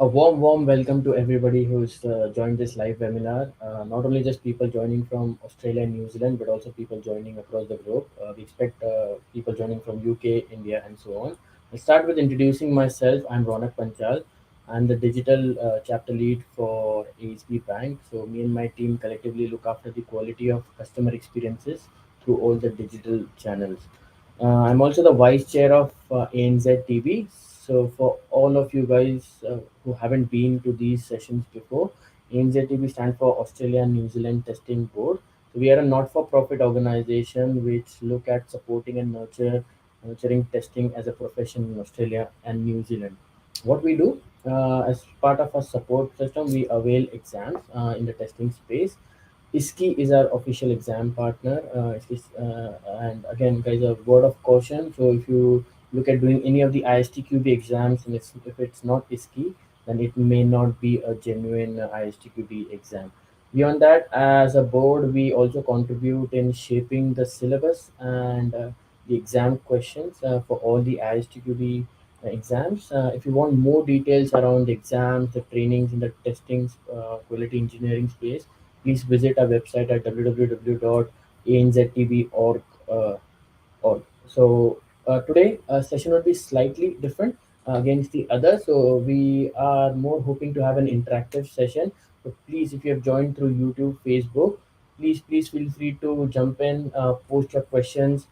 A warm welcome to everybody who's joined this live webinar. Not only just people joining from Australia and New Zealand, but also people joining across the globe. We expect people joining from UK, India, and so on. I'll start with introducing myself. I'm Ronak Panchal. I'm the digital chapter lead for ASB Bank. So me and my team collectively look after the quality of customer experiences through all the digital channels. I'm also the vice chair of ANZ TV. So, for all of you guys who haven't been to these sessions before, ANZ TV stands for Australia and New Zealand Testing Board. So, we are a not-for-profit organization which look at supporting and nurturing testing as a profession in Australia and New Zealand. What we do as part of our support system, we avail exams in the testing space. ISKI is our official exam partner. And again, guys, a word of caution. So if you look at doing any of the ISTQB exams, and if it's not ISKI, then it may not be a genuine ISTQB exam. Beyond that, as a board, we also contribute in shaping the syllabus and the exam questions for all the ISTQB exams. If you want more details around the exams, the trainings, and the testing quality engineering space, please visit our website at www.anztv.org. So today session will be slightly different against the other. So we are more hoping to have an interactive session. So please, if you have joined through YouTube, Facebook, please feel free to jump in, post your questions,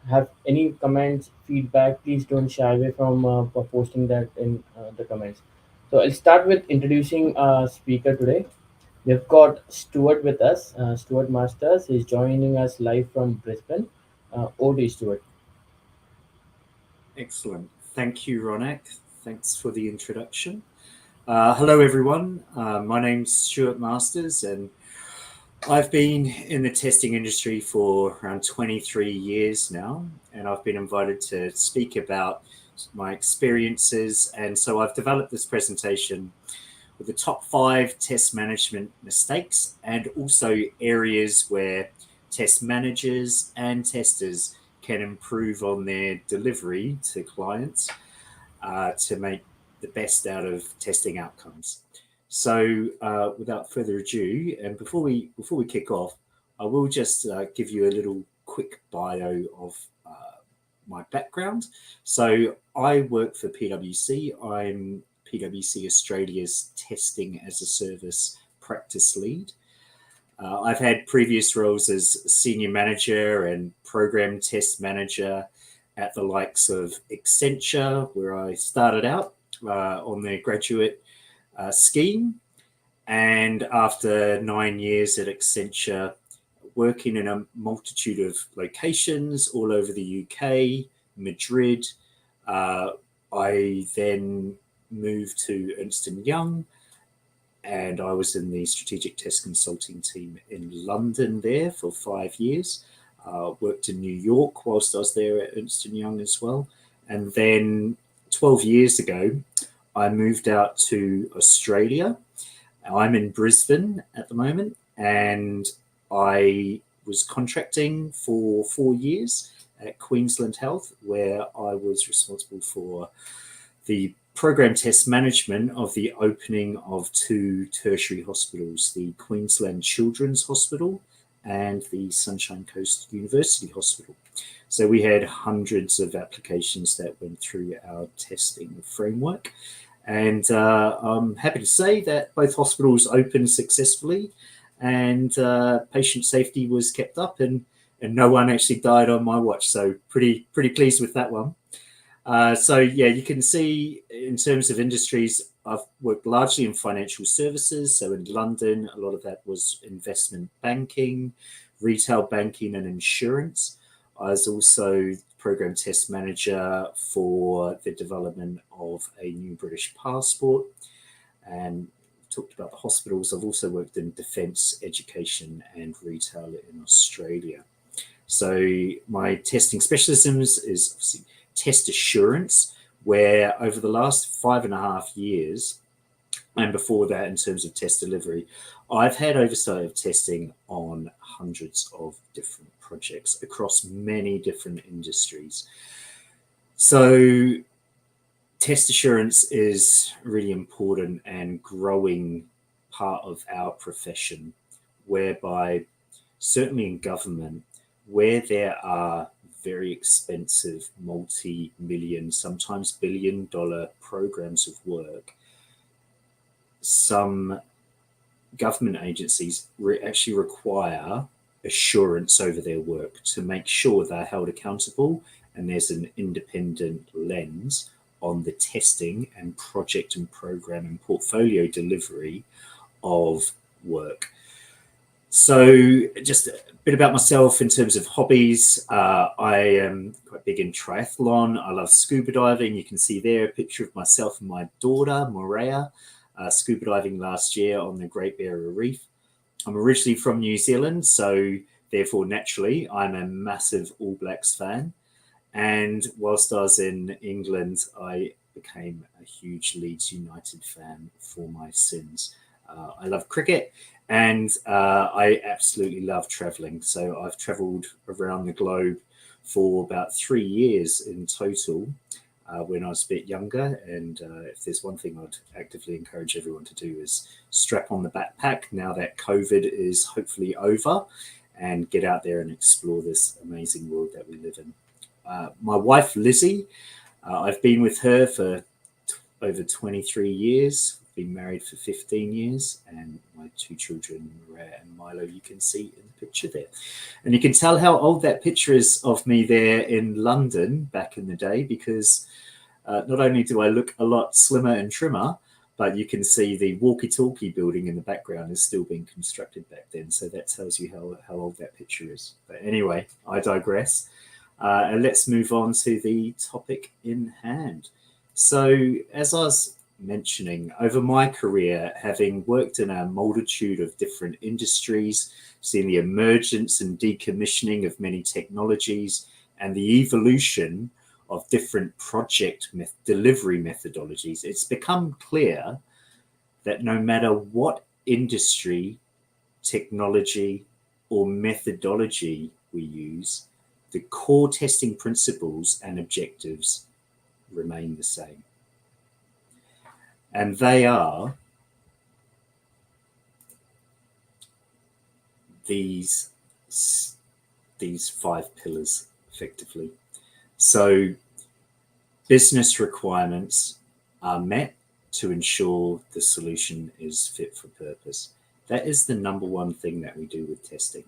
have any comments, feedback. Please don't shy away from posting that in the comments. So I'll start with introducing our speaker today. We've got Stuart with us. Stuart Masters is joining us live from Brisbane. Over to you, Stuart. Excellent. Thank you, Ronak. Thanks for the introduction. Hello, everyone. My name's Stuart Masters, and I've been in the testing industry for around 23 years now, and I've been invited to speak about my experiences. And so I've developed this presentation with the top 5 test management mistakes and also areas where test managers and testers can improve on their delivery to clients to make the best out of testing outcomes. So, without further ado, and before we kick off, I will just give you a little quick bio of my background. So, I work for PwC. I'm PwC Australia's Testing as a Service practice lead. I've had previous roles as senior manager and program test manager at the likes of Accenture, where I started out on their graduate scheme. And after 9 years at Accenture, working in a multitude of locations all over the UK, Madrid, I then moved to Ernst & Young, and I was in the strategic test consulting team in London there for 5 years. Worked in New York whilst I was there at Ernst & Young as well. And then 12 years ago, I moved out to Australia. I'm in Brisbane at the moment, and I was contracting for 4 years at Queensland Health, where I was responsible for the program test management of the opening of 2 tertiary hospitals, the Queensland Children's Hospital and the Sunshine Coast University Hospital. So we had hundreds of applications that went through our testing framework. And I'm happy to say that both hospitals opened successfully, and patient safety was kept up, and no one actually died on my watch. So pretty pleased with that one. So yeah, you can see in terms of industries, I've worked largely in financial services. So in London, a lot of that was investment banking, retail banking, and insurance. I was also program test manager for the development of a new British passport, and talked about the hospitals. I've also worked in defence, education, and retail in Australia. So my testing specialisms is obviously test assurance, where over the last 5.5 years, and before that in terms of test delivery, I've had oversight of testing on hundreds of different projects across many different industries. So test assurance is a really important and growing part of our profession, whereby certainly in government, where there are very expensive multi-million, sometimes billion-dollar programs of work, some government agencies actually require assurance over their work to make sure they're held accountable and there's an independent lens on the testing and project and program and portfolio delivery of work. So just a bit about myself in terms of hobbies. I am quite big in triathlon. I love scuba diving. You can see there a picture of myself and my daughter, Morea, scuba diving last year on the Great Barrier Reef. I'm originally from New Zealand, so therefore, naturally, I'm a massive All Blacks fan. And whilst I was in England, I became a huge Leeds United fan for my sins. I love cricket and I absolutely love traveling. So I've traveled around the globe for about 3 years in total when I was a bit younger. And if there's one thing I'd actively encourage everyone to do is strap on the backpack now that COVID is hopefully over and get out there and explore this amazing world that we live in. My wife, Lizzie, I've been with her for over 23 years. Been married for 15 years, and my 2 children, Maria and Milo, you can see in the picture there. And you can tell how old that picture is of me there in London back in the day, because not only do I look a lot slimmer and trimmer, but you can see the walkie-talkie building in the background is still being constructed back then. So that tells you how old that picture is. But anyway, I digress. And let's move on to the topic in hand. So as I was mentioning, over my career, having worked in a multitude of different industries, seen the emergence and decommissioning of many technologies and the evolution of different project delivery methodologies, it's become clear that no matter what industry, technology, or methodology we use, the core testing principles and objectives remain the same. And they are these 5 pillars, effectively. So business requirements are met to ensure the solution is fit for purpose. That is the number one thing that we do with testing,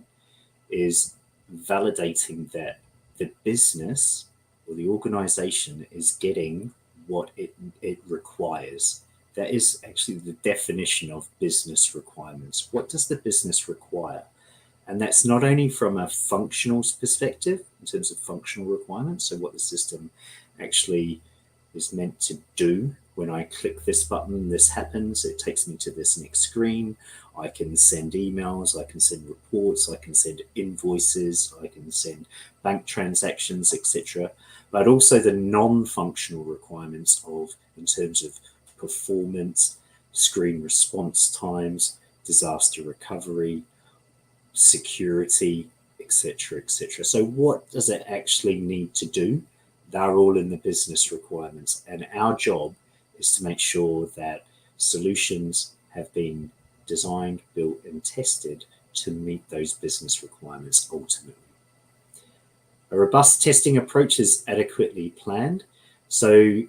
is validating that the business or the organization is getting what it requires. That is actually the definition of business requirements. What does the business require? And that's not only from a functional perspective, in terms of functional requirements, so what the system actually is meant to do. When I click this button, this happens. It takes me to this next screen. I can send emails, I can send reports, I can send invoices, I can send bank transactions, etc. But also the non-functional requirements in terms of performance, screen response times, disaster recovery, security, etc., etc. So what does it actually need to do? They're all in the business requirements, and our job is to make sure that solutions have been designed, built, and tested to meet those business requirements ultimately. A robust testing approach is adequately planned. So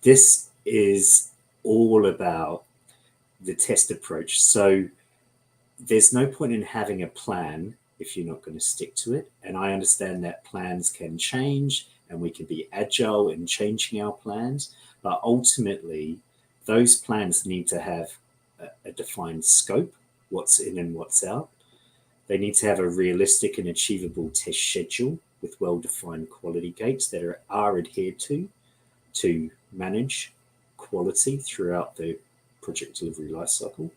this is all about the test approach. So there's no point in having a plan if you're not going to stick to it. And I understand that plans can change and we can be agile in changing our plans, but ultimately those plans need to have a defined scope, what's in and what's out. They need to have a realistic and achievable test schedule with well-defined quality gates that are adhered to manage quality throughout the project delivery lifecycle.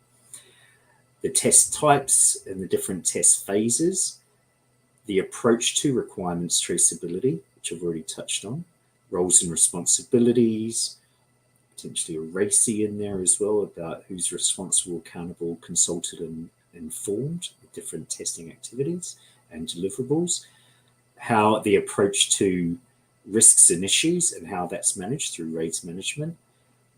The test types and the different test phases, the approach to requirements traceability, which I've already touched on, roles and responsibilities, potentially a RACI in there as well about who's responsible, accountable, consulted, and informed with different testing activities and deliverables. How the approach to risks and issues and how that's managed through raids management,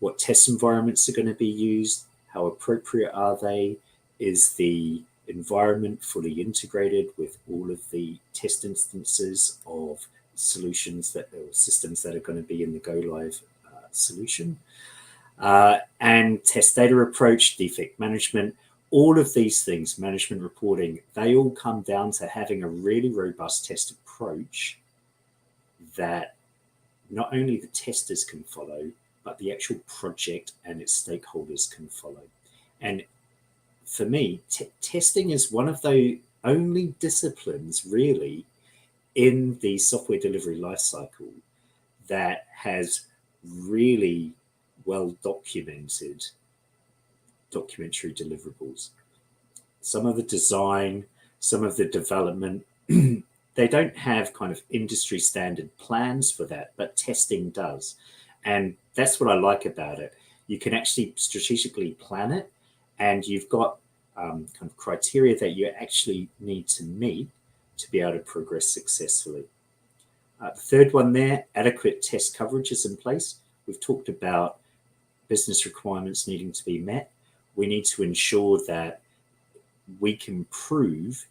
what test environments are going to be used, how appropriate are they, is the environment fully integrated with all of the test instances of solutions that or systems that are going to be in the go live solution, and test data approach, defect management, all of these things, management reporting, they all come down to having a really robust test approach that not only the testers can follow, but the actual project and its stakeholders can follow. And for me, testing is one of the only disciplines really in the software delivery lifecycle that has really well documented documentary deliverables. Some of the design, some of the development, they don't have kind of industry standard plans for that, but testing does. And that's what I like about it. You can actually strategically plan it, and you've got kind of criteria that you actually need to meet to be able to progress successfully. The third one there, adequate test coverage is in place. We've talked about business requirements needing to be met. We need to ensure that we can prove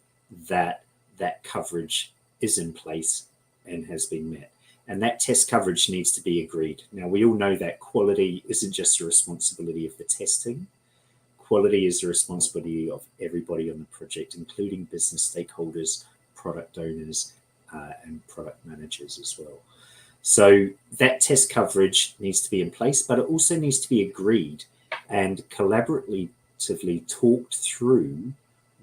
that that coverage is in place and has been met. And that test coverage needs to be agreed. Now, we all know that quality isn't just the responsibility of the testing. Quality is the responsibility of everybody on the project, including business stakeholders, product owners, and product managers as well. So that test coverage needs to be in place, but it also needs to be agreed and collaboratively talked through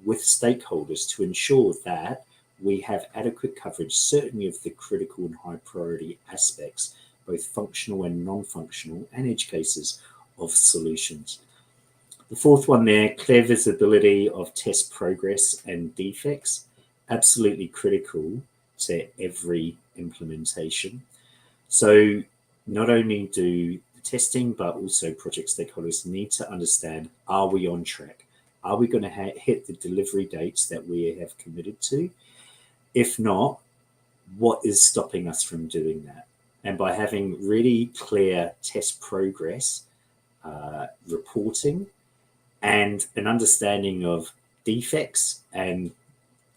with stakeholders to ensure that we have adequate coverage, certainly of the critical and high priority aspects, both functional and non-functional, and edge cases of solutions. The fourth one there, clear visibility of test progress and defects, absolutely critical to every implementation. So not only do the testing, but also project stakeholders need to understand, are we on track? Are we going to hit the delivery dates that we have committed to? If not, what is stopping us from doing that? And by having really clear test progress reporting and an understanding of defects and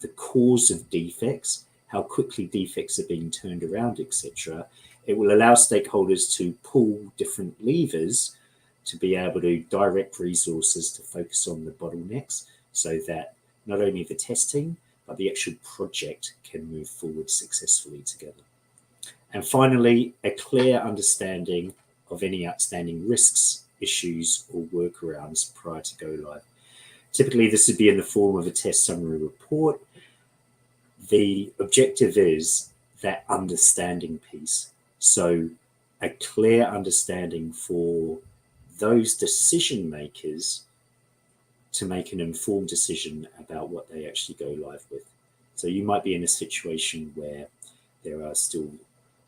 the cause of defects, how quickly defects are being turned around, etc., it will allow stakeholders to pull different levers to be able to direct resources to focus on the bottlenecks so that not only the testing, but the actual project can move forward successfully together. And finally, a clear understanding of any outstanding risks, issues, or workarounds prior to go live. Typically, this would be in the form of a test summary report. The objective is that understanding piece. So a clear understanding for those decision makers to make an informed decision about what they actually go live with. So you might be in a situation where there are still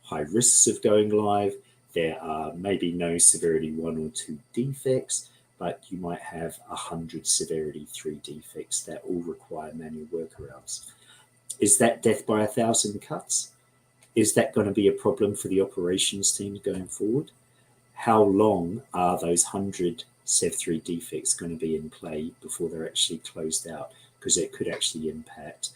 high risks of going live. There are maybe no severity 1 or 2 defects, but you might have 100 severity 3 defects that all require manual workarounds. Is that death by 1,000 cuts? Is that going to be a problem for the operations team going forward? How long are those 100 Sev3 defects going to be in play before they're actually closed out? Because it could actually impact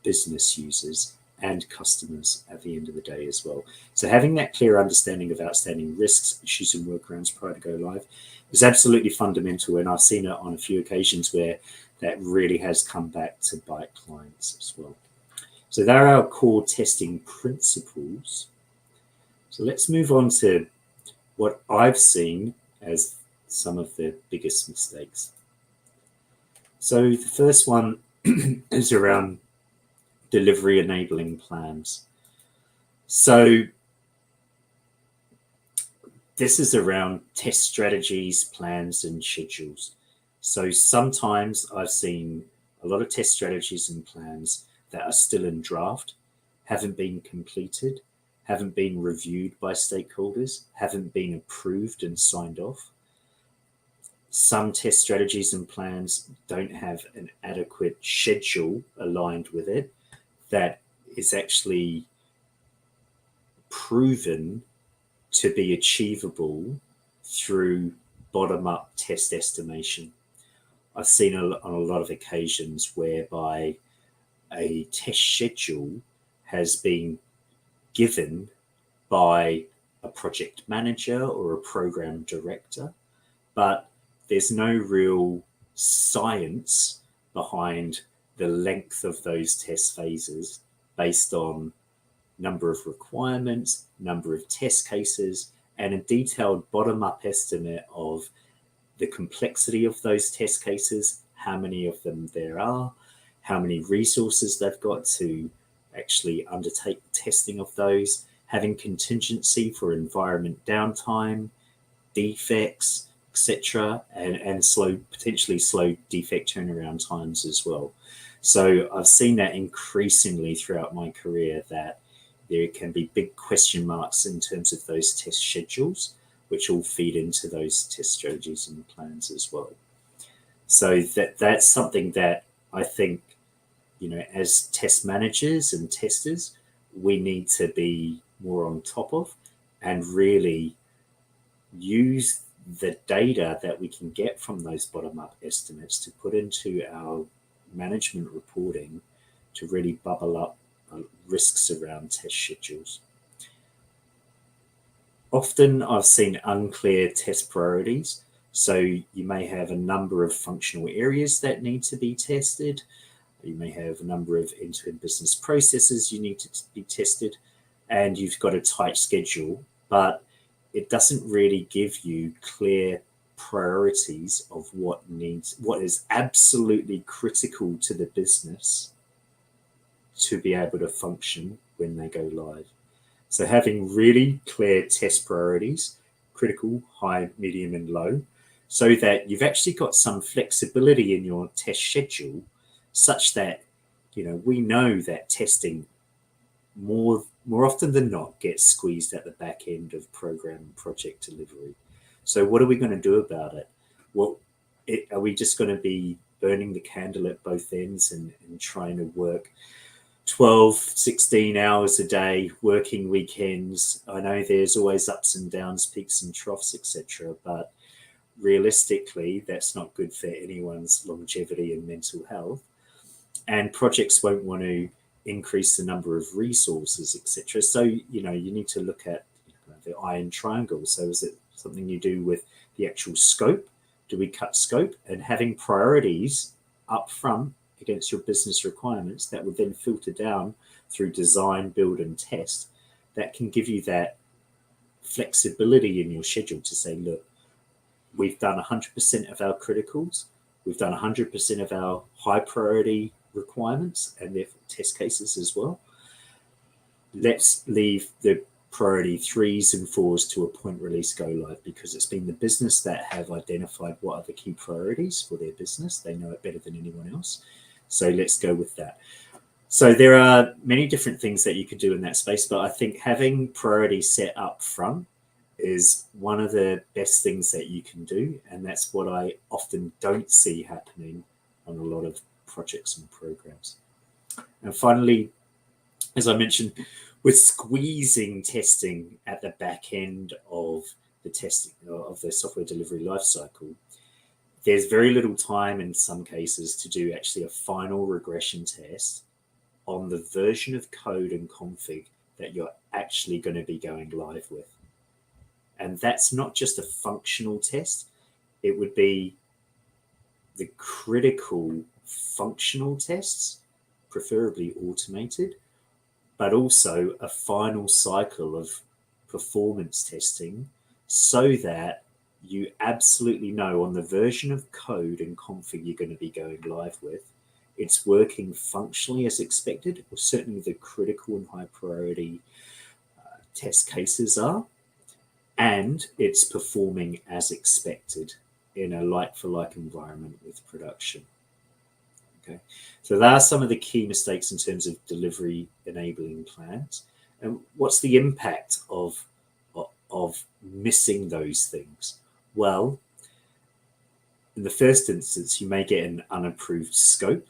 business users and customers at the end of the day as well. So having that clear understanding of outstanding risks, issues, and workarounds prior to go live is absolutely fundamental. And I've seen it on a few occasions where that really has come back to bite clients as well. So there are our core testing principles. So let's move on to what I've seen as some of the biggest mistakes. So the first one is around delivery enabling plans. So this is around test strategies, plans, and schedules. So sometimes I've seen a lot of test strategies and plans that are still in draft, haven't been completed, haven't been reviewed by stakeholders, haven't been approved and signed off. Some test strategies and plans don't have an adequate schedule aligned with it that is actually proven to be achievable through bottom-up test estimation. I've seen on a lot of occasions whereby a test schedule has been given by a project manager or a program director, but there's no real science behind the length of those test phases based on number of requirements, number of test cases, and a detailed bottom-up estimate of the complexity of those test cases, how many of them there are, how many resources they've got to actually undertake testing of those, having contingency for environment downtime, defects, etc., and potentially slow defect turnaround times as well. So I've seen that increasingly throughout my career, that there can be big question marks in terms of those test schedules, which all feed into those test strategies and plans as well. So that's something that I think, as test managers and testers, we need to be more on top of and really use the data that we can get from those bottom-up estimates to put into our management reporting to really bubble up risks around test schedules. Often I've seen unclear test priorities. So you may have a number of functional areas that need to be tested. You may have a number of end-to-end business processes you need to be tested, and you've got a tight schedule, but it doesn't really give you clear priorities of what is absolutely critical to the business to be able to function when they go live. So having really clear test priorities, critical, high, medium, and low, so that you've actually got some flexibility in your test schedule, such that we know that testing more often than not gets squeezed at the back end of program and project delivery. So what are we going to do about it? Well, are we just going to be burning the candle at both ends and trying to work 12, 16 hours a day, working weekends? I know there's always ups and downs, peaks and troughs, etc., but realistically, that's not good for anyone's longevity and mental health. And projects won't want to increase the number of resources, etc. So, you need to look at the iron triangle. So is it something you do with the actual scope? Do we cut scope? And having priorities up front against your business requirements that would then filter down through design, build, and test, that can give you that flexibility in your schedule to say, look, we've done 100% of our criticals, we've done 100% of our high priority requirements and therefore test cases as well. Let's leave the priority 3s and 4s to a point release go live, because it's been the business that have identified what are the key priorities for their business. They know it better than anyone else. So let's go with that. So there are many different things that you could do in that space, but I think having priorities set up front is one of the best things that you can do. And that's what I often don't see happening on a lot of projects and programs. And finally, as I mentioned, with squeezing testing at the back end of the testing of the software delivery lifecycle, there's very little time in some cases to do actually a final regression test on the version of code and config that you're actually going to be going live with. And that's not just a functional test, it would be the critical functional tests, preferably automated, but also a final cycle of performance testing, so that you absolutely know on the version of code and config you're going to be going live with, it's working functionally as expected, or certainly the critical and high priority test cases are, and it's performing as expected in a like-for-like environment with production. Okay, so there are some of the key mistakes in terms of delivery enabling plans. And what's the impact of missing those things? Well, in the first instance, you may get an unapproved scope.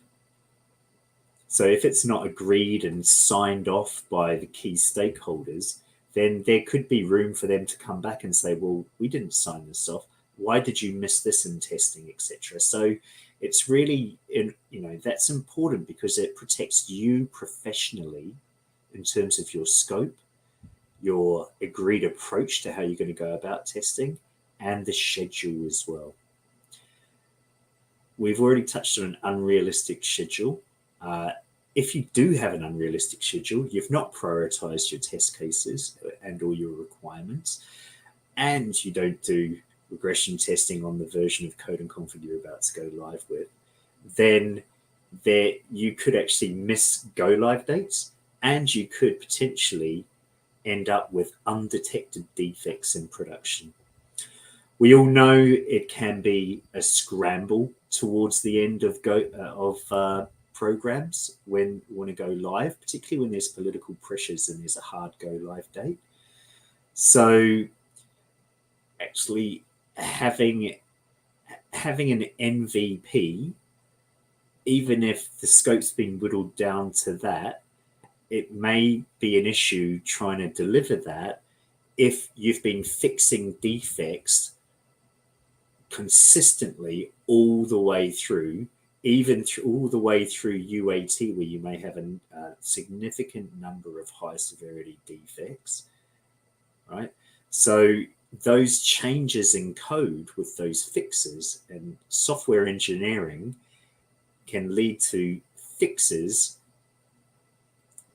So if it's not agreed and signed off by the key stakeholders, then there could be room for them to come back and say, well, we didn't sign this off. Why did you miss this in testing, etc.? So it's really, that's important because it protects you professionally in terms of your scope, your agreed approach to how you're going to go about testing, and the schedule as well. We've already touched on an unrealistic schedule. If you do have an unrealistic schedule, you've not prioritized your test cases and all your requirements, and you don't do regression testing on the version of code and config you're about to go live with, then you could actually miss go live dates, and you could potentially end up with undetected defects in production. We all know it can be a scramble towards the end of programs when you want to go live, particularly when there's political pressures and there's a hard go live date. So actually having an MVP, even if the scope's been whittled down to that, it may be an issue trying to deliver that if you've been fixing defects consistently all the way through, even all the way through UAT, where you may have a significant number of high severity defects, right? So those changes in code with those fixes and software engineering can lead to fixes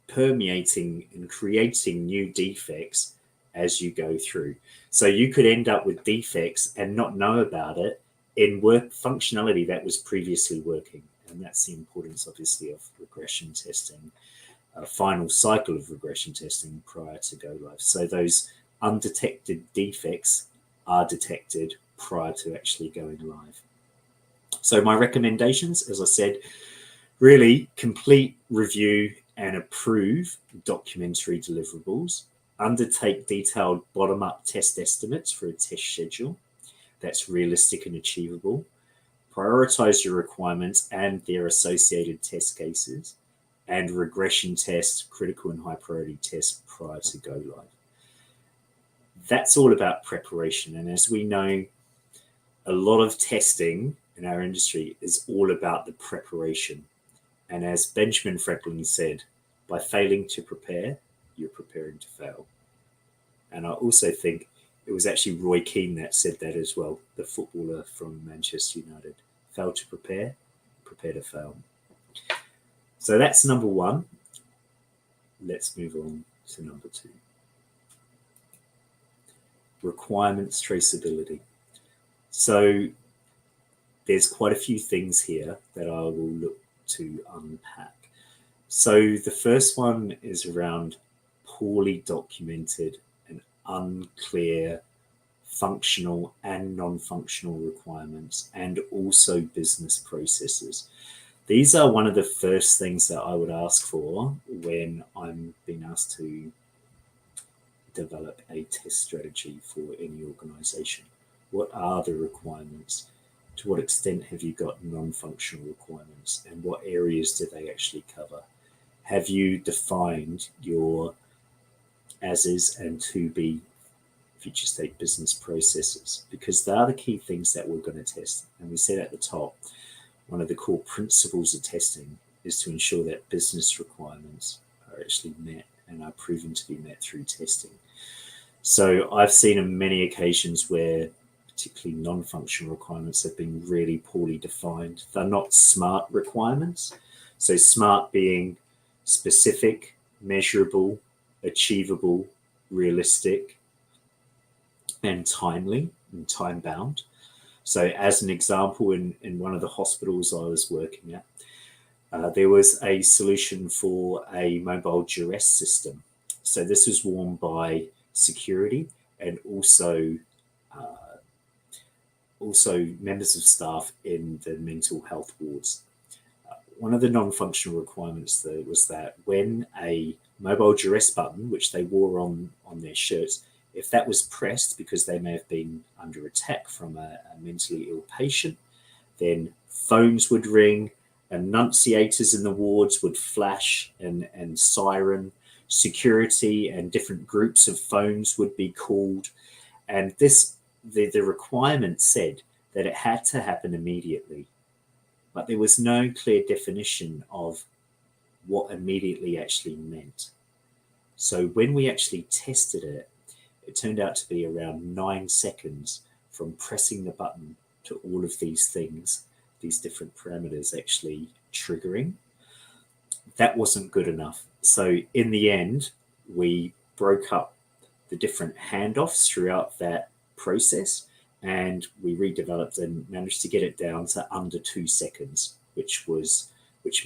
permeating and creating new defects as you go through. So you could end up with defects and not know about it in work functionality that was previously working. And that's the importance, obviously, of regression testing, a final cycle of regression testing prior to go live. So those undetected defects are detected prior to actually going live. So my recommendations, as I said, really complete, review, and approve documentary deliverables. Undertake detailed bottom-up test estimates for a test schedule that's realistic and achievable. Prioritize your requirements and their associated test cases, and regression test critical and high priority tests prior to go live. That's all about preparation. And as we know, a lot of testing in our industry is all about the preparation. And as Benjamin Franklin said, by failing to prepare, you're preparing to fail. And I also think it was actually Roy Keane that said that as well, the footballer from Manchester United. Fail to prepare, prepare to fail. So that's number one. Let's move on to number two. Requirements traceability. So there's quite a few things here that I will look to unpack. So the first one is around poorly documented and unclear functional and non-functional requirements, and also business processes. These are one of the first things that I would ask for when I'm being asked to develop a test strategy for any organization. What are the requirements? To what extent have you got non-functional requirements, and what areas do they actually cover? Have you defined your as-is and to-be future state business processes? Because they are the key things that we're going to test. And we said at the top, one of the core principles of testing is to ensure that business requirements are actually met and are proven to be met through testing. So I've seen on many occasions where particularly non-functional requirements have been really poorly defined. They're not SMART requirements. So SMART being specific, measurable, achievable, realistic, and timely and time-bound. So as an example, in one of the hospitals I was working at, there was a solution for a mobile duress system. So this was worn by security and also members of staff in the mental health wards. One of the non-functional requirements though was that when a mobile duress button, which they wore on their shirts, if that was pressed because they may have been under attack from a mentally ill patient, then phones would ring, annunciators in the wards would flash and siren security and different groups of phones would be called. And the requirement said that it had to happen immediately, but there was no clear definition of what immediately actually meant. So when we actually tested it, it turned out to be around 9 seconds from pressing the button to all of these things, these different parameters actually triggering. That wasn't good enough. So in the end, we broke up the different handoffs throughout that process, and we redeveloped and managed to get it down to under 2 seconds, which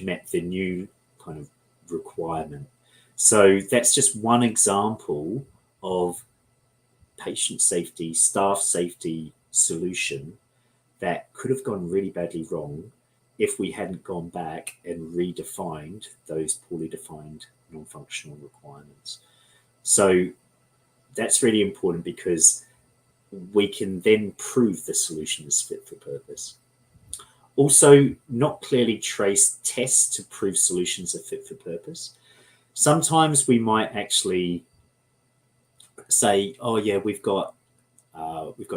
met the new kind of requirement. So that's just one example of patient safety, staff safety solution that could have gone really badly wrong if we hadn't gone back and redefined those poorly defined non-functional requirements. So that's really important because we can then prove the solution is fit for purpose. Also, not clearly trace tests to prove solutions are fit for purpose. Sometimes we might actually say, oh yeah, we've got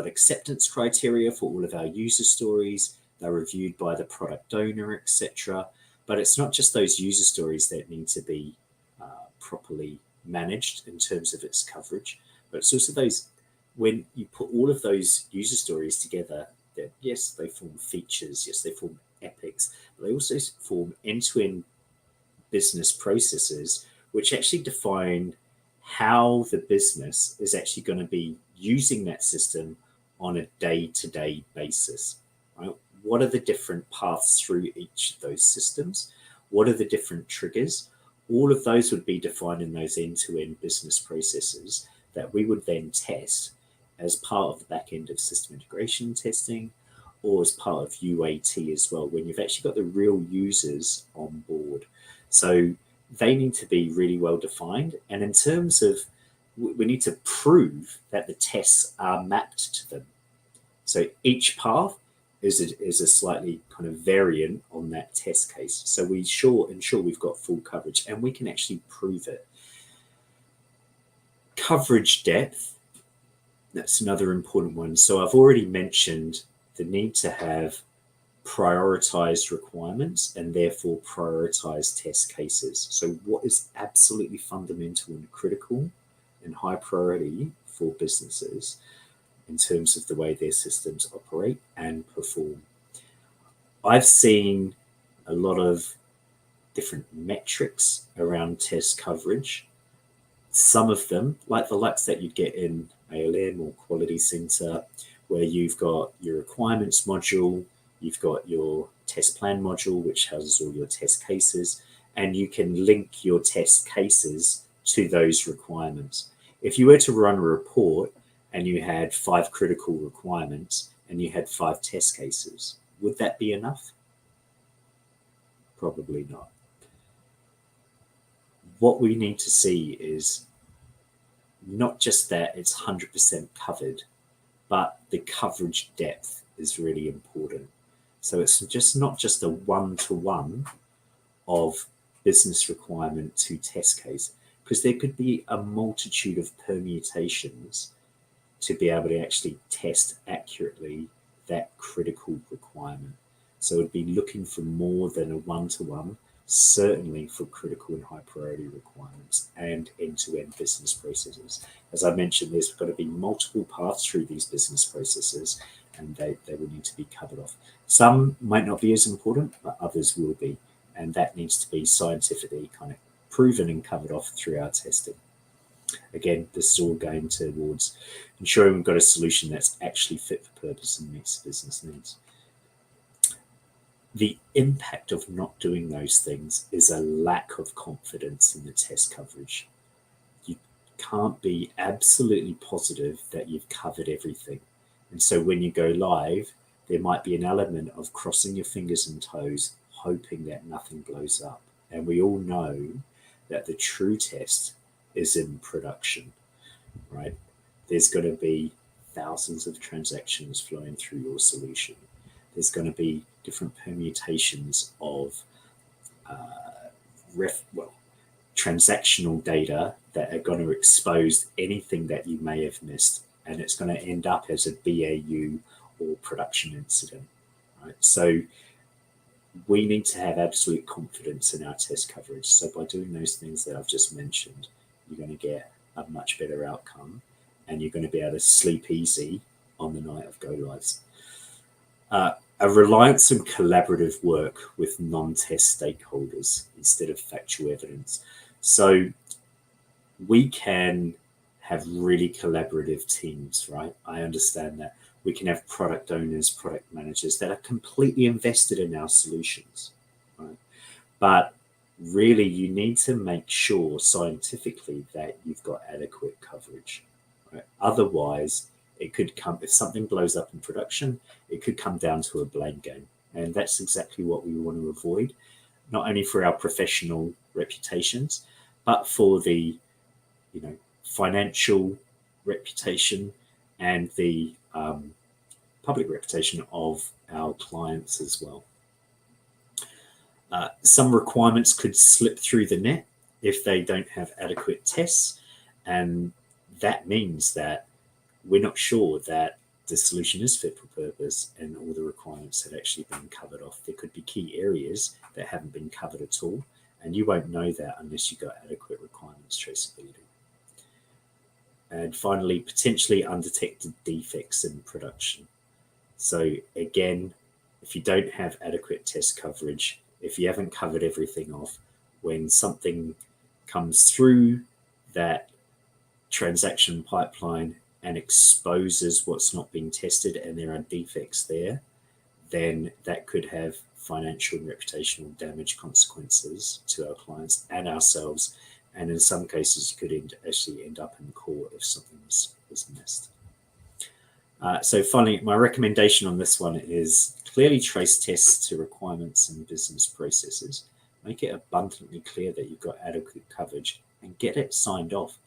acceptance criteria for all of our user stories. They're reviewed by the product owner, etc. But it's not just those user stories that need to be properly managed in terms of its coverage, but it's also those, when you put all of those user stories together, that yes, they form features, yes, they form epics, but they also form end-to-end business processes, which actually define how the business is actually going to be using that system on a day-to-day basis. Right? What are the different paths through each of those systems? What are the different triggers? All of those would be defined in those end-to-end business processes that we would then test as part of the back end of system integration testing, or as part of UAT as well, when you've actually got the real users on board. So they need to be really well defined. And in terms of, we need to prove that the tests are mapped to them. So each path is a slightly kind of variant on that test case. So we ensure we've got full coverage, and we can actually prove it. Coverage depth, that's another important one. So I've already mentioned the need to have prioritized requirements and therefore prioritized test cases. So what is absolutely fundamental and critical and high priority for businesses in terms of the way their systems operate and perform. I've seen a lot of different metrics around test coverage. Some of them, like the likes that you'd get in ALM or Quality Center, where you've got your requirements module, you've got your test plan module, which houses all your test cases, and you can link your test cases to those requirements. If you were to run a report and you had 5 critical requirements and you had 5 test cases, would that be enough? Probably not. What we need to see is not just that it's 100% covered, but the coverage depth is really important. So it's just not just a one-to-one of business requirement to test case, because there could be a multitude of permutations to be able to actually test accurately that critical requirement. So it'd be looking for more than a one-to-one, certainly for critical and high priority requirements and end-to-end business processes. As I mentioned, there's got to be multiple paths through these business processes, and they will need to be covered off. Some might not be as important, but others will be. And that needs to be scientifically kind of proven and covered off through our testing. Again, this is all going towards ensuring we've got a solution that's actually fit for purpose and meets business needs. The impact of not doing those things is a lack of confidence in the test coverage. You can't be absolutely positive that you've covered everything. And so when you go live, there might be an element of crossing your fingers and toes, hoping that nothing blows up. And we all know that the true test is in production, right? There's going to be thousands of transactions flowing through your solution. There's going to be different permutations of transactional data that are going to expose anything that you may have missed, and it's going to end up as a BAU or production incident. Right? So we need to have absolute confidence in our test coverage. So by doing those things that I've just mentioned, you're going to get a much better outcome, and you're going to be able to sleep easy on the night of go lives. A reliance on collaborative work with non-test stakeholders instead of factual evidence. So we can have really collaborative teams, right? I understand that. We can have product owners, product managers that are completely invested in our solutions, right? But really, you need to make sure scientifically that you've got adequate coverage, right? Otherwise, it could come, if something blows up in production, it could come down to a blame game. And that's exactly what we want to avoid, not only for our professional reputations, but for the financial reputation and the public reputation of our clients as well. Some requirements could slip through the net if they don't have adequate tests, and that means that we're not sure that the solution is fit for purpose and all the requirements have actually been covered off. There could be key areas that haven't been covered at all, and you won't know that unless you've got adequate requirements traceability. And finally, potentially undetected defects in production. So again, if you don't have adequate test coverage, if you haven't covered everything off, when something comes through that transaction pipeline and exposes what's not being tested and there are defects there, then that could have financial and reputational damage consequences to our clients and ourselves. And in some cases, you could actually end up in court if something was missed. So finally, my recommendation on this one is clearly trace tests to requirements and business processes. Make it abundantly clear that you've got adequate coverage and get it signed off.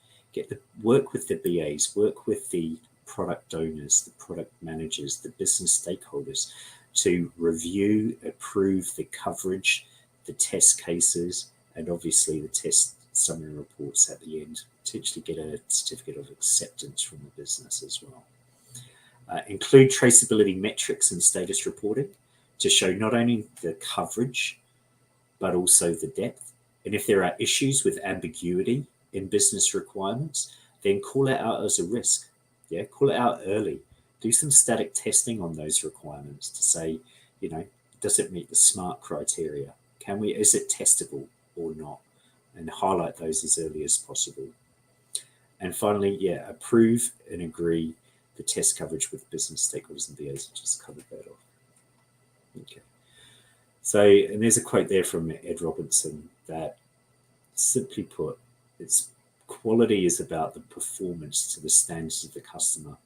Work with the BAs, work with the product owners, the product managers, the business stakeholders to review, approve the coverage, the test cases, and obviously the test summary reports at the end. Potentially get a certificate of acceptance from the business as well. Include traceability metrics and status reporting to show not only the coverage, but also the depth. And if there are issues with ambiguity in business requirements, then call it out as a risk. Yeah, call it out early. Do some static testing on those requirements to say, does it meet the SMART criteria? Is it testable or not? And highlight those as early as possible. And finally, approve and agree the test coverage with business stakeholders and VAs. Just covered that off. Okay. So, and there's a quote there from Ed Robinson that, simply put, quality is about the performance to the standards of the customer.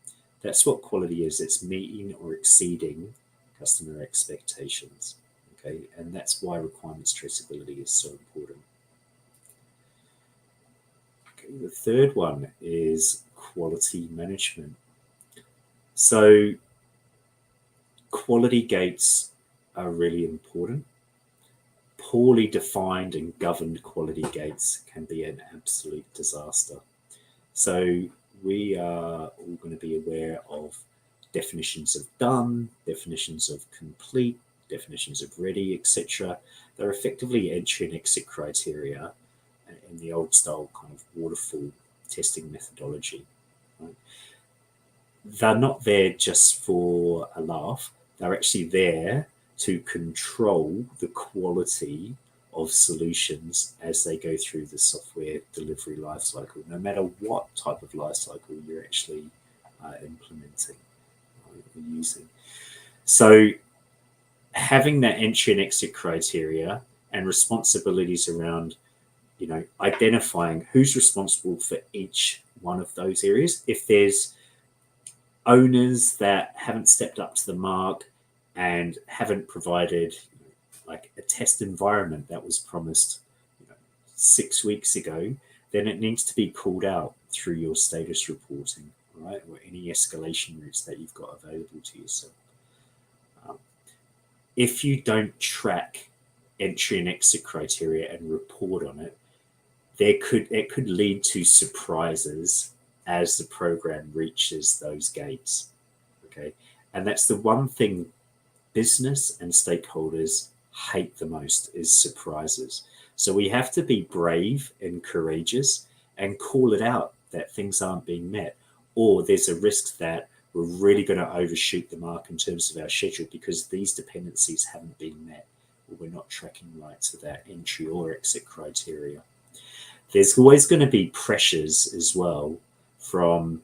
That's what quality is. It's meeting or exceeding customer expectations. Okay, and that's why requirements traceability is so important. Okay, the third one is quality management. So quality gates are really important. Poorly defined and governed quality gates can be an absolute disaster. So we are all going to be aware of definitions of done, definitions of complete, definitions of ready, etc. They're effectively entry and exit criteria in the old style kind of waterfall testing methodology. Right? They're not there just for a laugh. They're actually there to control the quality of solutions as they go through the software delivery lifecycle, no matter what type of lifecycle you're actually implementing or using. So having that entry and exit criteria and responsibilities around, identifying who's responsible for each one of those areas. If there's owners that haven't stepped up to the mark and haven't provided like a test environment that was promised 6 weeks ago, then it needs to be called out through your status reporting, right? Or any escalation routes that you've got available to yourself. If you don't track entry and exit criteria and report on it, it could lead to surprises as the program reaches those gates. Okay, and that's the one thing business and stakeholders hate the most is surprises. So we have to be brave and courageous and call it out that things aren't being met, or there's a risk that we're really going to overshoot the mark in terms of our schedule because these dependencies haven't been met, or we're not tracking right to that entry or exit criteria. There's always going to be pressures as well from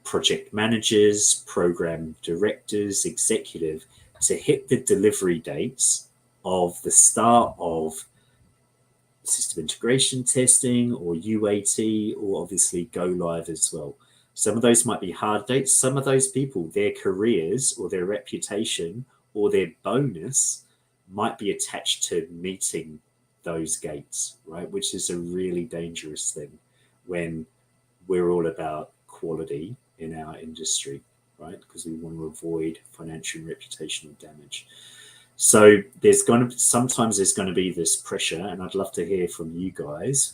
project managers, program directors, executive to hit the delivery dates of the start of system integration testing or UAT, or obviously go live as well. Some of those might be hard dates. Some of those people, their careers or their reputation or their bonus might be attached to meeting those gates, right? Which is a really dangerous thing when we're all about quality in our industry, right? Because we want to avoid financial and reputational damage. So sometimes there's going to be this pressure, and I'd love to hear from you guys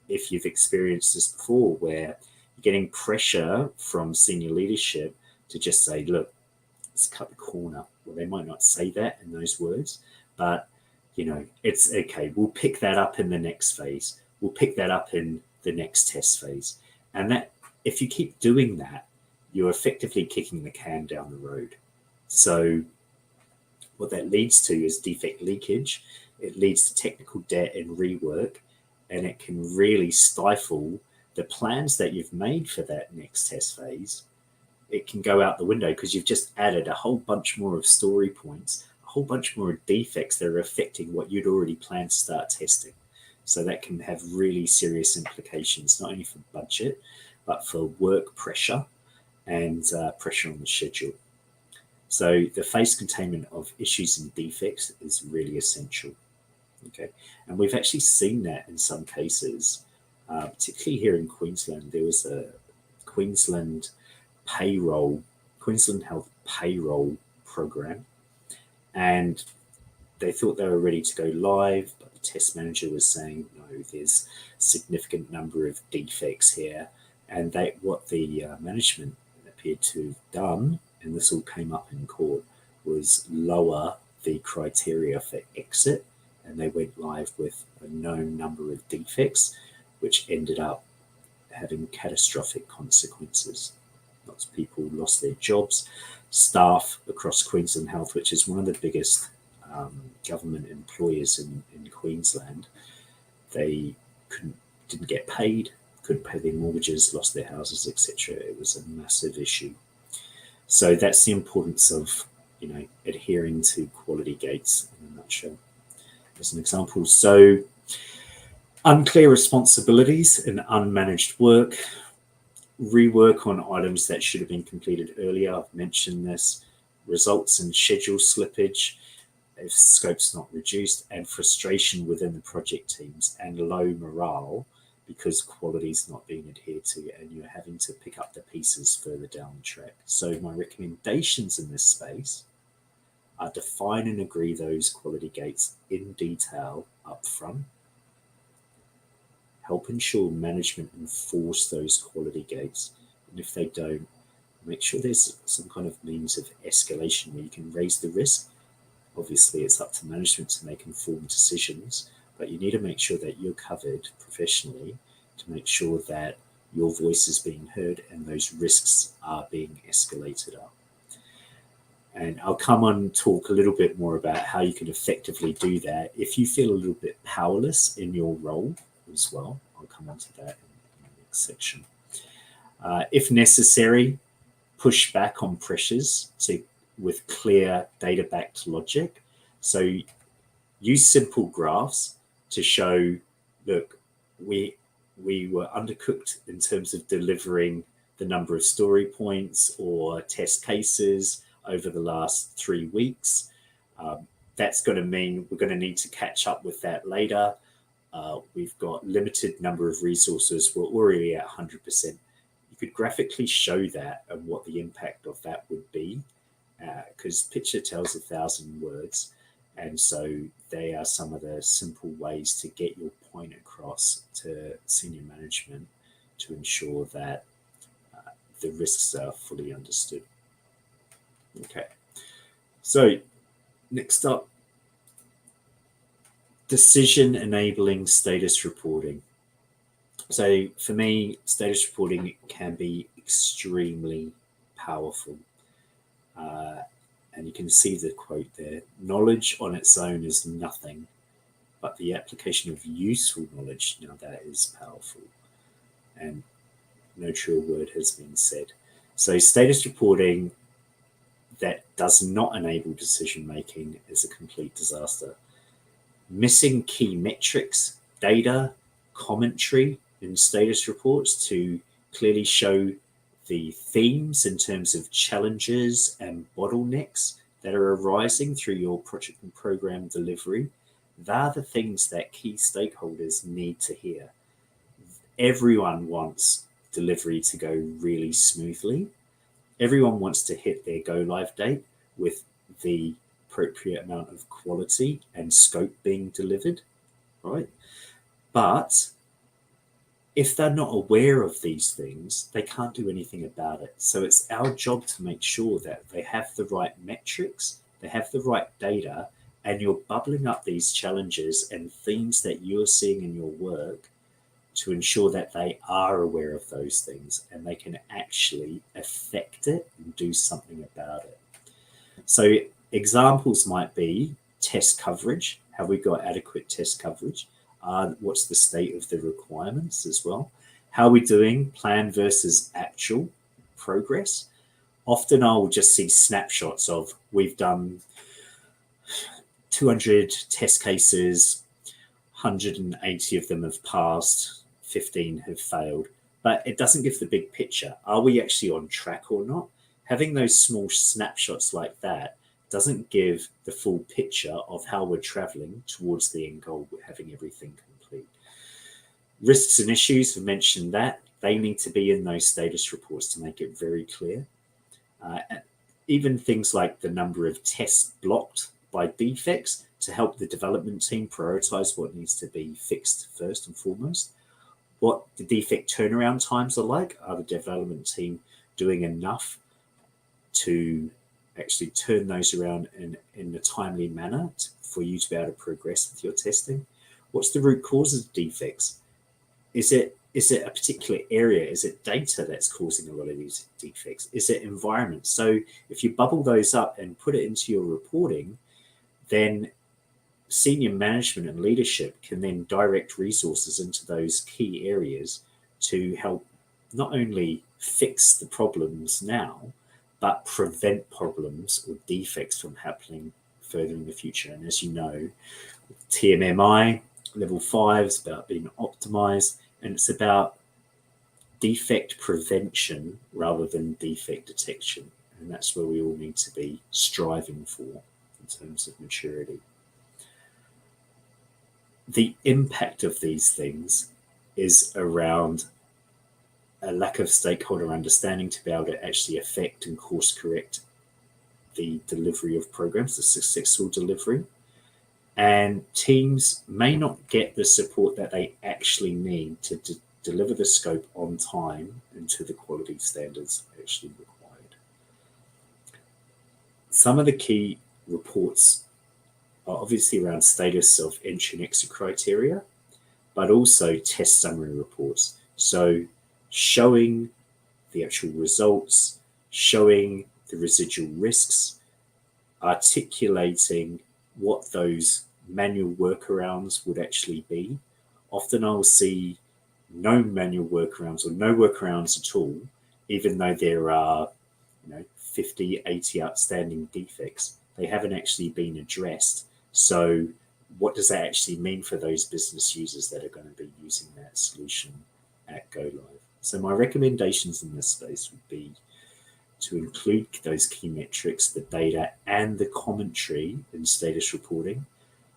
if you've experienced this before, where you're getting pressure from senior leadership to just say, look, let's cut the corner. Well, they might not say that in those words, but it's okay. We'll pick that up in the next phase. We'll pick that up in the next test phase. And that, if you keep doing that, you're effectively kicking the can down the road. So what that leads to is defect leakage. It leads to technical debt and rework, and it can really stifle the plans that you've made for that next test phase. It can go out the window because you've just added a whole bunch more of story points, a whole bunch more defects that are affecting what you'd already planned to start testing. So that can have really serious implications, not only for budget, but for work pressure and pressure on the schedule. So the phase containment of issues and defects is really essential. Okay, and we've actually seen that in some cases, particularly here in Queensland. There was a Queensland Health payroll program, and they thought they were ready to go live, but the test manager was saying, no, there's a significant number of defects here. And what the management appeared to have done, and this all came up in court, was lower the criteria for exit, and they went live with a known number of defects, which ended up having catastrophic consequences. Lots of people lost their jobs. Staff across Queensland Health, which is one of the biggest government employers in Queensland, they didn't get paid, couldn't pay their mortgages, lost their houses, etc. It was a massive issue. So that's the importance of adhering to quality gates in a nutshell. As an example, so unclear responsibilities and unmanaged work, rework on items that should have been completed earlier. I've mentioned this. Results in schedule slippage if scope's not reduced, and frustration within the project teams and low morale because quality is not being adhered to and you're having to pick up the pieces further down the track. So my recommendations in this space are define and agree those quality gates in detail up front. Help ensure management enforce those quality gates. And if they don't, make sure there's some kind of means of escalation where you can raise the risk. Obviously, it's up to management to make informed decisions, but you need to make sure that you're covered professionally to make sure that your voice is being heard and those risks are being escalated up. And I'll come on and talk a little bit more about how you can effectively do that if you feel a little bit powerless in your role as well. I'll come on to that in the next section. If necessary, push back on pressures with clear data-backed logic. So use simple graphs to show, look, we were undercooked in terms of delivering the number of story points or test cases over the last 3 weeks. That's going to mean we're going to need to catch up with that later. We've got limited number of resources. We're already at 100%. You could graphically show that and what the impact of that would be, because picture tells 1,000 words. And so they are some of the simple ways to get your point across to senior management to ensure that the risks are fully understood. Okay, so next up, decision enabling status reporting. So for me, status reporting can be extremely powerful. And you can see the quote there: knowledge on its own is nothing, but the application of useful knowledge, now that is powerful. And no truer word has been said. So status reporting that does not enable decision making is a complete disaster. Missing key metrics, data, commentary in status reports to clearly show the themes in terms of challenges and bottlenecks that are arising through your project and program delivery. They're the things that key stakeholders need to hear. Everyone wants delivery to go really smoothly. Everyone wants to hit their go live date with the appropriate amount of quality and scope being delivered, right? But if they're not aware of these things, they can't do anything about it. So it's our job to make sure that they have the right metrics, they have the right data, and you're bubbling up these challenges and themes that you're seeing in your work to ensure that they are aware of those things and they can actually affect it and do something about it. So examples might be test coverage. Have we got adequate test coverage? What's the state of the requirements as well? How are we doing plan versus actual progress? Often I'll just see snapshots of we've done 200 test cases, 180 of them have passed, 15 have failed, but it doesn't give the big picture. Are we actually on track or not? Having those small snapshots like that doesn't give the full picture of how we're traveling towards the end goal, having everything complete. Risks and issues, I've mentioned that. They need to be in those status reports to make it very clear. Even things like the number of tests blocked by defects to help the development team prioritize what needs to be fixed first and foremost. What the defect turnaround times are like. Are the development team doing enough to actually turn those around in a timely manner for you to be able to progress with your testing? What's the root causes of defects? Is it a particular area? Is it data that's causing a lot of these defects? Is it environment? So if you bubble those up and put it into your reporting, then senior management and leadership can then direct resources into those key areas to help not only fix the problems now, but prevent problems or defects from happening further in the future. And as you know, TMMI level 5 is about being optimized, and it's about defect prevention rather than defect detection. And that's where we all need to be striving for in terms of maturity. The impact of these things is around a lack of stakeholder understanding to be able to actually affect and course correct the delivery of programs, the successful delivery. And teams may not get the support that they actually need to deliver the scope on time and to the quality standards actually required. Some of the key reports are obviously around status of entry and exit criteria, but also test summary reports. So showing the actual results, showing the residual risks, articulating what those manual workarounds would actually be. Often I'll see no manual workarounds or no workarounds at all, even though there are 50, 80 outstanding defects. They haven't actually been addressed. So what does that actually mean for those business users that are going to be using that solution at go live? So my recommendations in this space would be to include those key metrics, the data and the commentary in status reporting.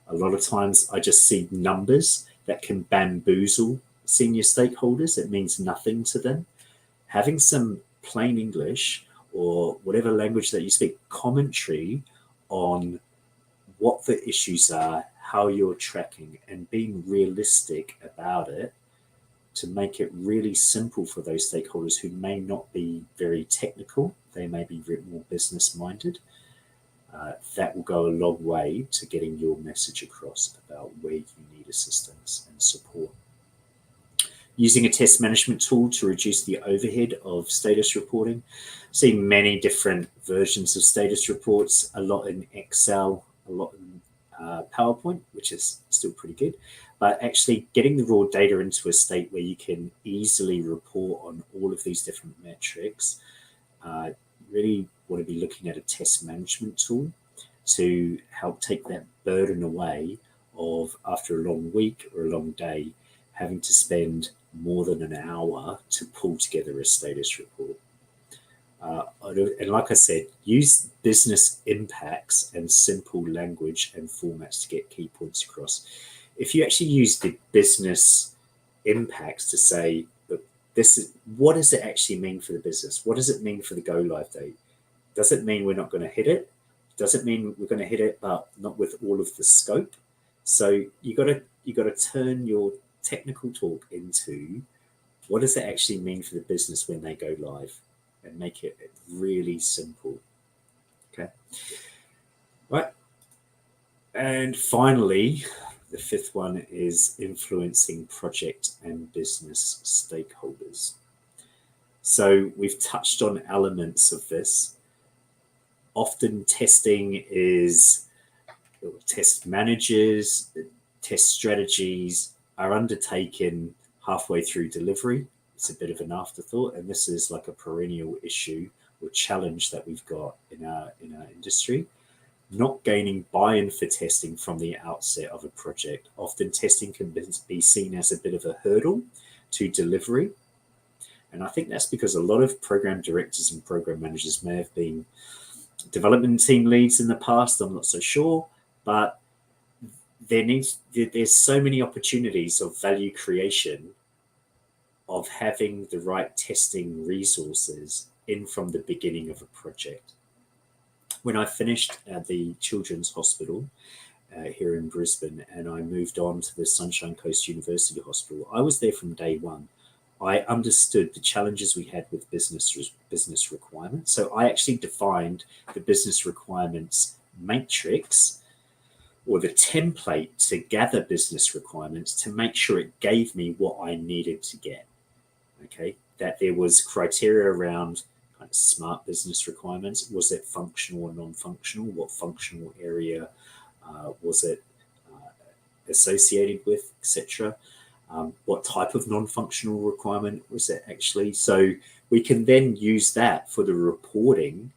A lot of times I just see numbers that can bamboozle senior stakeholders. It means nothing to them. Having some plain English or whatever language that you speak, commentary on what the issues are, how you're tracking, and being realistic about it to make it really simple for those stakeholders who may not be very technical. They may be more business minded. That will go a long way to getting your message across about where you need assistance and support. Using a test management tool to reduce the overhead of status reporting. Seeing many different versions of status reports, a lot in Excel, a lot in PowerPoint, which is still pretty good, but actually getting the raw data into a state where you can easily report on all of these different metrics. Really want to be looking at a test management tool to help take that burden away of, after a long week or a long day, having to spend more than an hour to pull together a status report. And like I said, use business impacts and simple language and formats to get key points across. If you actually use the business impacts to say, look, this is, what does it actually mean for the business? What does it mean for the go live date? Does it mean we're not going to hit it? Does it mean we're going to hit it, but not with all of the scope? So you got to turn your technical talk into what does it actually mean for the business when they go live, and make it really simple. Okay. Right. And finally, the fifth one is influencing project and business stakeholders. So we've touched on elements of this. Often testing is test managers, test strategies are undertaken halfway through delivery. It's a bit of an afterthought, and this is like a perennial issue or challenge that we've got in our industry. Not gaining buy-in for testing from the outset of a project. Often testing can be seen as a bit of a hurdle to delivery. And I think that's because a lot of program directors and program managers may have been development team leads in the past, I'm not so sure, but there's so many opportunities of value creation of having the right testing resources in from the beginning of a project. When I finished at the Children's Hospital here in Brisbane and I moved on to the Sunshine Coast University Hospital, I was there from day one. I understood the challenges we had with business requirements. So I actually defined the business requirements matrix or the template to gather business requirements to make sure it gave me what I needed to get. Okay, that there was criteria around kind of smart business requirements. Was it functional or non-functional? What functional area was it associated with, etc.? What type of non-functional requirement was it actually? So we can then use that for the reporting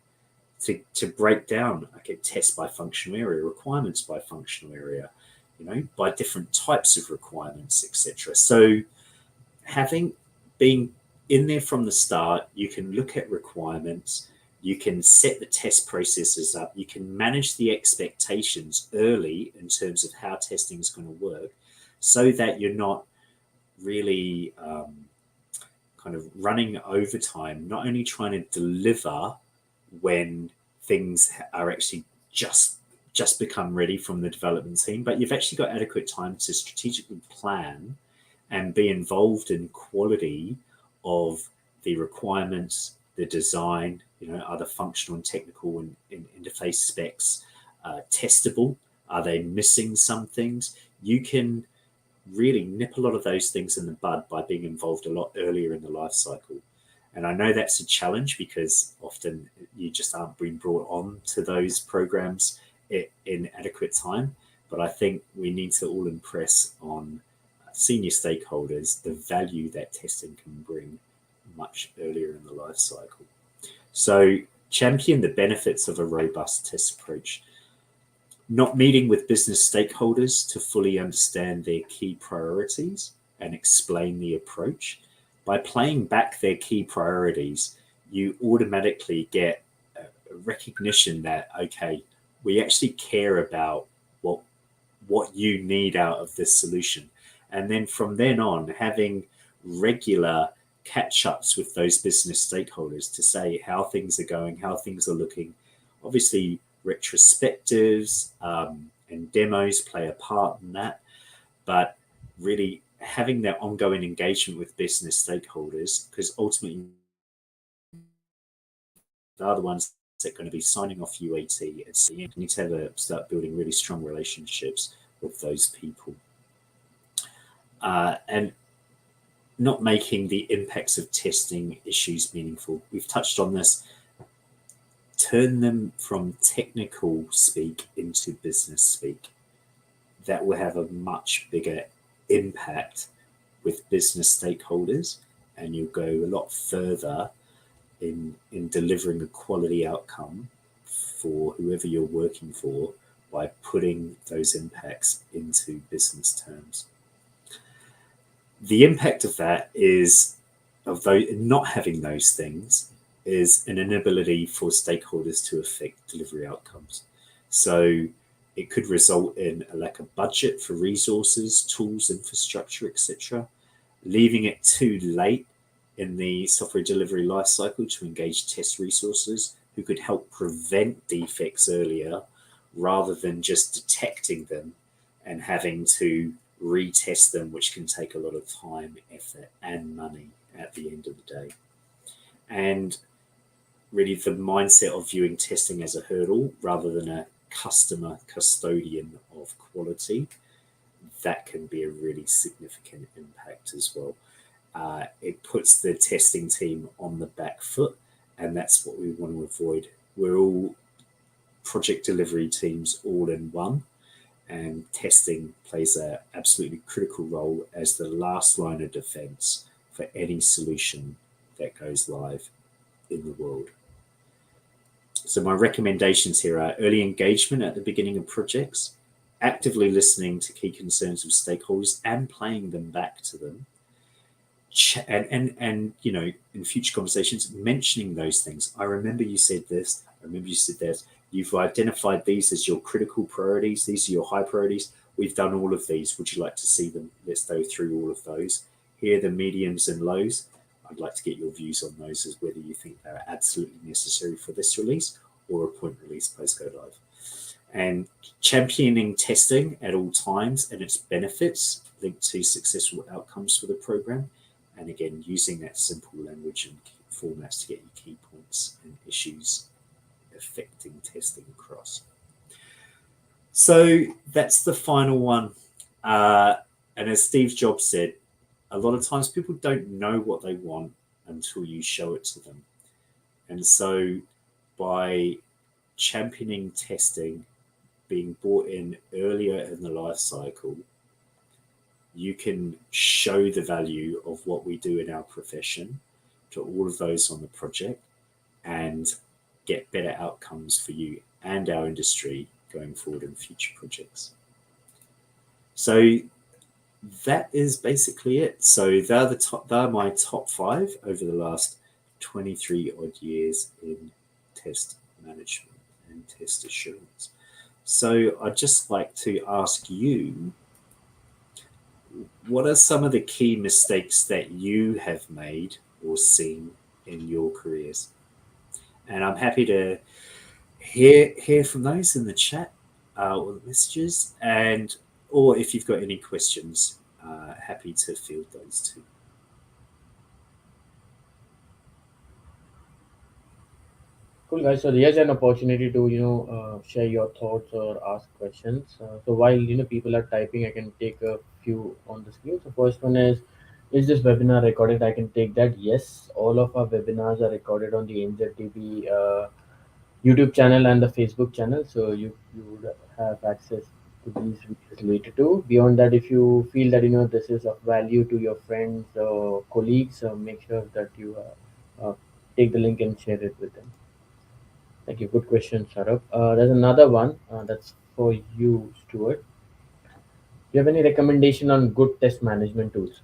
to break down, okay, tests by functional area, requirements by functional area, by different types of requirements, etc. So being in there from the start, you can look at requirements, you can set the test processes up, you can manage the expectations early in terms of how testing is going to work, so that you're not really kind of running overtime, not only trying to deliver when things are actually just become ready from the development team, but you've actually got adequate time to strategically plan and be involved in quality of the requirements, the design, are the functional and technical and interface specs testable? Are they missing some things? You can really nip a lot of those things in the bud by being involved a lot earlier in the life cycle. And I know that's a challenge because often you just aren't being brought on to those programs in adequate time. But I think we need to all impress on senior stakeholders the value that testing can bring much earlier in the life cycle. So champion the benefits of a robust test approach. Not meeting with business stakeholders to fully understand their key priorities and explain the approach. By playing back their key priorities, you automatically get a recognition that, okay, we actually care about what you need out of this solution. And then from then on, having regular catch-ups with those business stakeholders to say how things are going, how things are looking. Obviously, retrospectives and demos play a part in that, but really having that ongoing engagement with business stakeholders, because ultimately they're the ones that are going to be signing off UAT and seeing. You need to start building really strong relationships with those people. And not making the impacts of testing issues meaningful. We've touched on this. Turn them from technical speak into business speak. That will have a much bigger impact with business stakeholders, and you'll go a lot further in delivering a quality outcome for whoever you're working for by putting those impacts into business terms. The impact of that is, of those, not having those things, is an inability for stakeholders to affect delivery outcomes. So it could result in a lack of budget for resources, tools, infrastructure, etc. Leaving it too late in the software delivery lifecycle to engage test resources who could help prevent defects earlier, rather than just detecting them and having to retest them, which can take a lot of time, effort, and money at the end of the day. And really the mindset of viewing testing as a hurdle rather than a customer custodian of quality, that can be a really significant impact as well. It puts the testing team on the back foot, and that's what we want to avoid. We're all project delivery teams all in one, and testing plays an absolutely critical role as the last line of defense for any solution that goes live in the world. So my recommendations here are early engagement at the beginning of projects, actively listening to key concerns of stakeholders and playing them back to them, and you know, in future conversations, mentioning those things. I remember you said this. I remember you said that. You've identified these as your critical priorities. These are your high priorities. We've done all of these. Would you like to see them? Let's go through all of those. Here are the mediums and lows. I'd like to get your views on those, as whether you think they're absolutely necessary for this release or a point release post go live. And championing testing at all times and its benefits linked to successful outcomes for the program. And again, using that simple language and formats to get your key points and issues affecting testing across. So that's the final one. And as Steve Jobs said, a lot of times people don't know what they want until you show it to them. And so by championing testing, being brought in earlier in the life cycle, you can show the value of what we do in our profession to all of those on the project and get better outcomes for you and our industry going forward in future projects. So that is basically it. So they're my top 5 over the last 23 odd years in test management and test assurance. So I'd just like to ask you, what are some of the key mistakes that you have made or seen in your careers? And I'm happy to hear from those in the chat or the messages, and or if you've got any questions, happy to field those too. Cool, guys. So here's an opportunity to share your thoughts or ask questions. So while people are typing, I can take a few on the screen. So first one is this webinar recorded? I can take that. Yes, all of our webinars are recorded on the NZTV YouTube channel and the Facebook channel. So you would have access to these videos later too. Beyond that, if you feel that this is of value to your friends or colleagues, make sure that you take the link and share it with them. Thank you. Good question, Saurabh. There's another one that's for you, Stuart. Do you have any recommendation on good test management tools?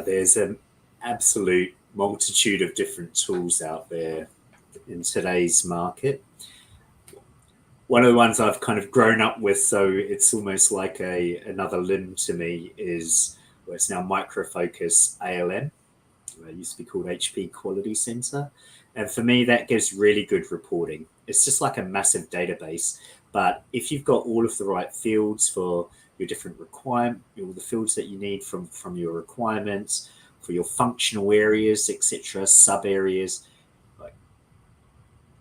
There's an absolute multitude of different tools out there in today's market. One of the ones I've kind of grown up with, so it's almost like another limb to me, is it's now Micro Focus ALM. it used to be called HP Quality Center. And for me, that gives really good reporting. It's just like a massive database. But if you've got all of the right fields for your different requirement, all the fields that you need from your requirements, for your functional areas, etc., sub areas, like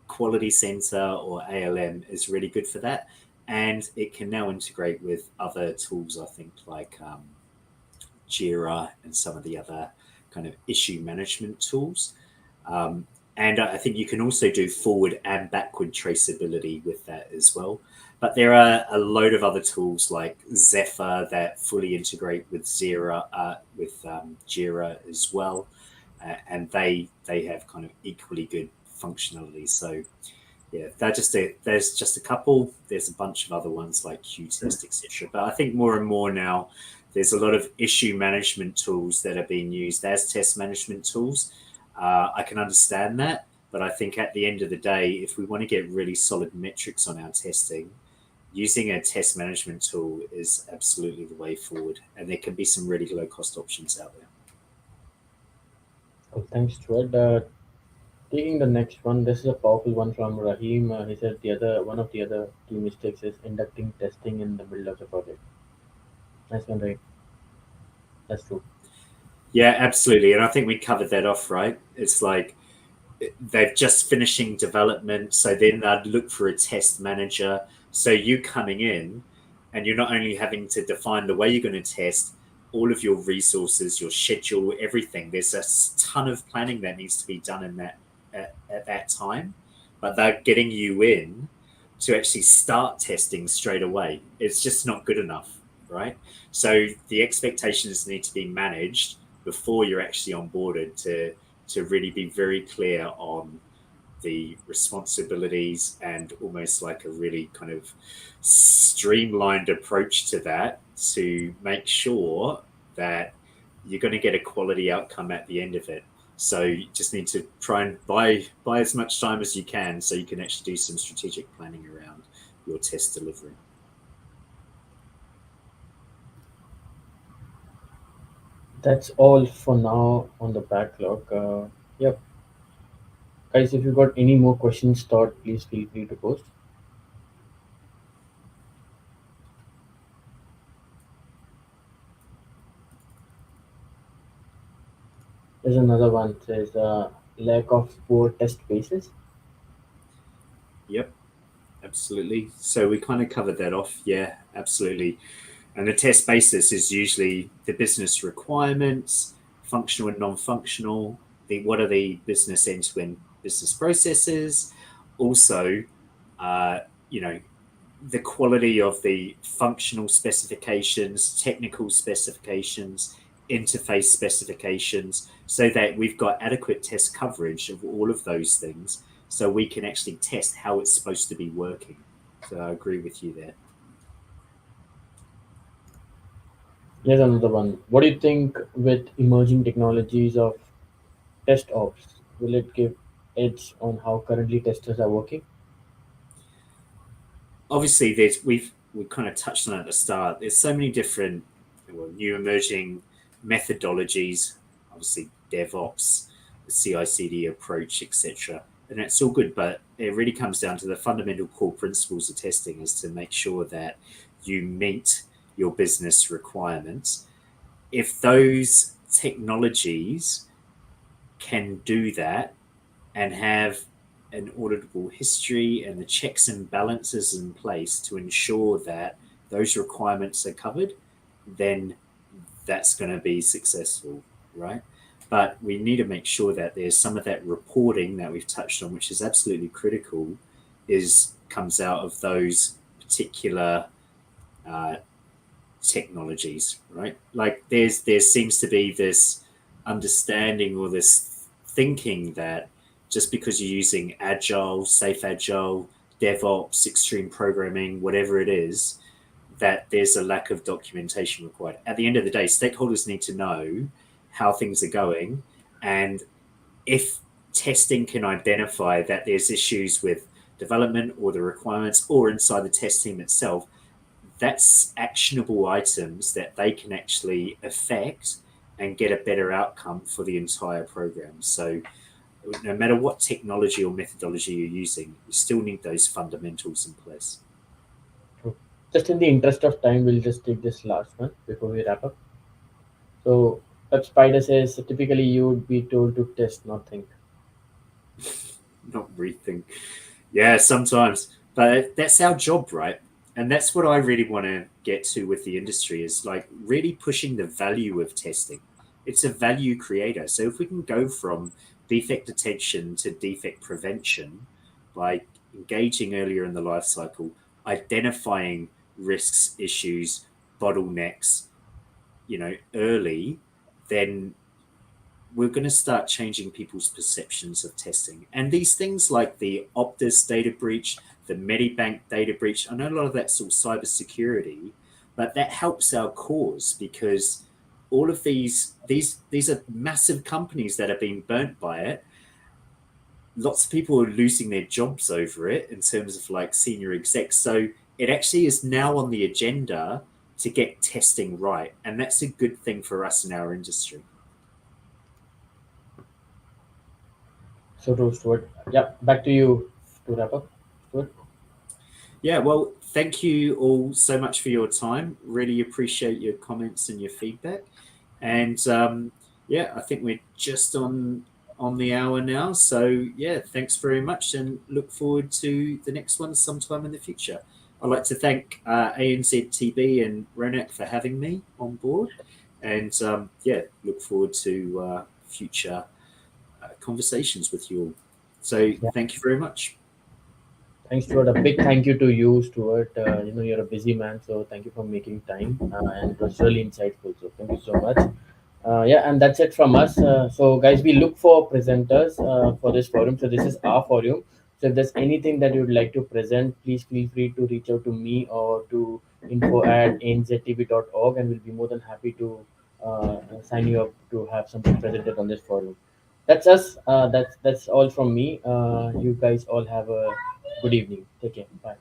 Quality Center or ALM is really good for that. And it can now integrate with other tools, I think, like Jira and some of the other kind of issue management tools. Um, and I think you can also do forward and backward traceability with that as well. But there are a load of other tools like Zephyr that fully integrate with Jira as well, and they have kind of equally good functionality. So yeah, there's just a couple. There's a bunch of other ones like Qtest, etc. But I think more and more now, there's a lot of issue management tools that are being used as test management tools. I can understand that, but I think at the end of the day, if we want to get really solid metrics on our testing, using a test management tool is absolutely the way forward. And there can be some really low cost options out there. Cool. Thanks, Stuart. Taking the next one, this is a powerful one from Rahim. He said one of the other key mistakes is inducting testing in the middle of the project. Nice one, right? That's true. Yeah, absolutely. And I think we covered that off, right? It's like they're just finishing development, so then they'd look for a test manager. So you coming in, and you're not only having to define the way you're going to test, all of your resources, your schedule, everything. There's a ton of planning that needs to be done in that at that time, but they're getting you in to actually start testing straight away. It's just not good enough, right? So the expectations need to be managed before you're actually onboarded to really be very clear on the responsibilities and almost like a really kind of streamlined approach to that to make sure that you're going to get a quality outcome at the end of it. So you just need to try and buy as much time as you can so you can actually do some strategic planning around your test delivery. That's all for now on the backlog. Yep. Guys, if you got any more questions, thought, please feel free to post. There's another one says lack of poor test basis. Yep, absolutely. So we kind of covered that off. Yeah, absolutely. And the test basis is usually the business requirements, functional and non-functional. What are the business end-to-end business processes? Also, uh, you know, the quality of the functional specifications, technical specifications, interface specifications, so that we've got adequate test coverage of all of those things, so we can actually test how it's supposed to be working. So I agree with you there. Here's another one. What do you think with emerging technologies of test ops? Will it give edge on how currently testers are working? Obviously, we kind of touched on it at the start. There's so many different new emerging methodologies. Obviously, DevOps, the CI/CD approach, etc. And it's all good, but it really comes down to the fundamental core principles of testing is to make sure that you meet your business requirements. If those technologies can do that and have an auditable history and the checks and balances in place to ensure that those requirements are covered, then that's going to be successful, right? But we need to make sure that there's some of that reporting that we've touched on, which is absolutely critical, is comes out of those particular uh, technologies, right? Like there seems to be this understanding or this thinking that just because you're using agile, safe agile, DevOps, extreme programming, whatever it is, that there's a lack of documentation required. At the end of the day, stakeholders need to know how things are going, and if testing can identify that there's issues with development or the requirements or inside the test team itself, that's actionable items that they can actually affect and get a better outcome for the entire program. So no matter what technology or methodology you're using, you still need those fundamentals in place. True. Just in the interest of time, we'll just take this last one before we wrap up. So, Web Spider says typically you would be told to test, not think. Not rethink. Yeah, sometimes, but that's our job, right? And that's what I really want to get to with the industry is like really pushing the value of testing. It's a value creator. So if we can go from defect detection to defect prevention by engaging earlier in the life cycle, identifying risks, issues, bottlenecks, early, then we're going to start changing people's perceptions of testing. And these things like the Optus data breach, the Medibank data breach, I know a lot of that's all cybersecurity, but that helps our cause because all of these are massive companies that are being burnt by it. Lots of people are losing their jobs over it in terms of like senior execs. So it actually is now on the agenda to get testing right. And that's a good thing for us in our industry. So true, Stuart. Yeah, back to you to wrap up, Stuart. Yeah, well, thank you all so much for your time. Really appreciate your comments and your feedback. And yeah, I think we're just on the hour now. So yeah, thanks very much, and look forward to the next one sometime in the future. I'd like to thank ANZTB and Ronak for having me on board, and yeah, look forward to future conversations with you all. So Yeah. thank you very much. Thanks, Stuart. A big thank you to you, Stuart. You're a busy man, so thank you for making time, and it was really insightful. So thank you so much. Yeah, and that's it from us. So, guys, we look for presenters for this forum. So this is our forum. So if there's anything that you'd like to present, please feel free to reach out to me or to info@nztv.org, and we'll be more than happy to sign you up to have something presented on this forum. That's us. That's all from me. You guys all have a good evening. Take care. Bye.